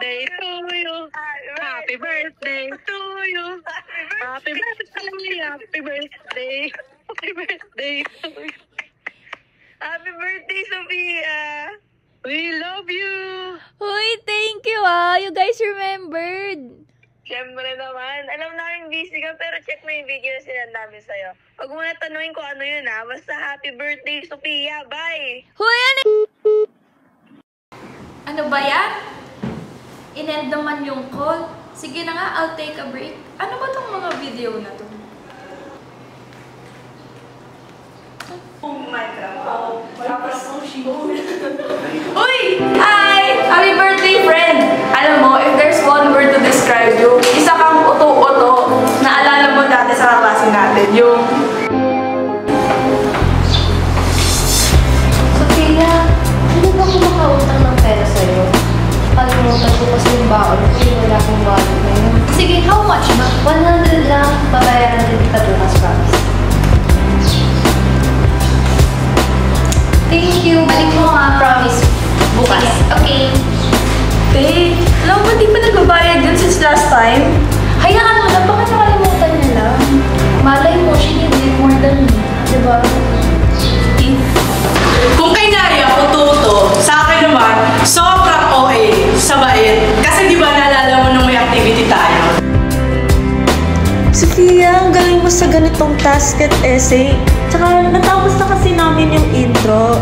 birthday to you. Happy birthday to you. Happy birthday, happy birthday. Happy birthday to you. Happy birthday, Sophia! We love you! Uy, thank you You guys remembered. Siyempre naman. Alam namin busy ka, pero check mo yung video na sinend namin sa'yo. Huwag mo na tanungin ko ano yun Basta happy birthday, Sophia! Bye! Hoy, ano ba yan? In-end naman yung call. Sige na nga, I'll take a break. Ano ba tong mga video na to? Uy! Hi! Happy birthday, friend! Alam mo, if there's one word to describe you, isa kang uto-uto na alala mo dati sa kaklase natin. Yung... Sophia, hindi ba ako makautang ng pera sa'yo? Kalimutan ko kasi yung baon ko, wala akong wallet ngayon. Sige, how much ba? 100 lang, babayaran din kita bukas, promise. Thank you. Balik mo nga. Promise. Bukas. Sige. Okay. Babe, alam mo, di pa nagbabayad yun since last time? Hayaan mo na, baka nakalimutan niya lang. Malay mo, she needed more than me. Diba? Kung kay Naya, uto-uto, sa akin naman, sobrang OA sa bait. Kasi di ba naalala mo nung may activity tayo? Sophia, ang galing mo sa ganitong task at essay. Tsaka natapos na kasi namin yung intro.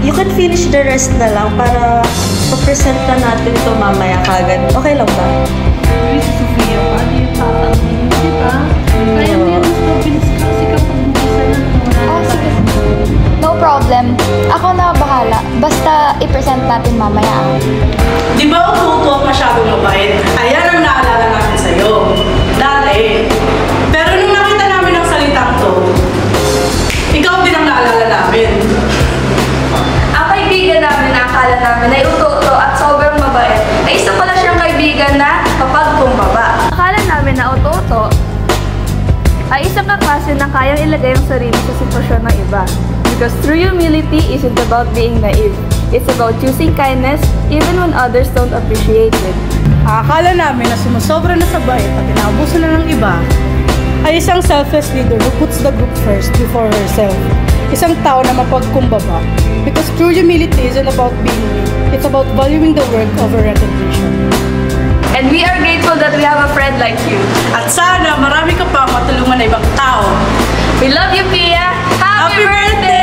You can finish the rest na lang para pa-present na natin ito mamaya kagad. Okay lang ba? Uy, si Sophia, paano yung tatangin? Diba? Kaya mo yan, mas mabilis ka kasi kapag bukasan na Sige. No problem. Ako na bahala. Basta i-present natin mamaya. Di ba uto-uto at masyadong mabait? Ayan ang naalala namin sa'yo. Dati. Pero nung nakita namin ang salitang to, ikaw din ang naalala namin. Ang kaibigan namin na akala namin ay uto-uto at sobrang mabait ay isa pala siyang kaibigan na mapagkumbaba. Akala namin na uto-uto ay isang kaklase na kayang ilagay ang sarili sa sitwasyon ng iba. Because true humility isn't about being naive. It's about choosing kindness even when others don't appreciate it. Akala namin na sumusobra na sa bait at inaabuso na ng iba ay isang selfless leader who puts the group first before herself. Isang tao na mapagkumbaba. Because true humility isn't about being weak. It's about valuing the work over recognition. And we are grateful that we have a friend like you. At sana marami ka pa matulungan na ibang tao. We love you, Pia! Happy birthday!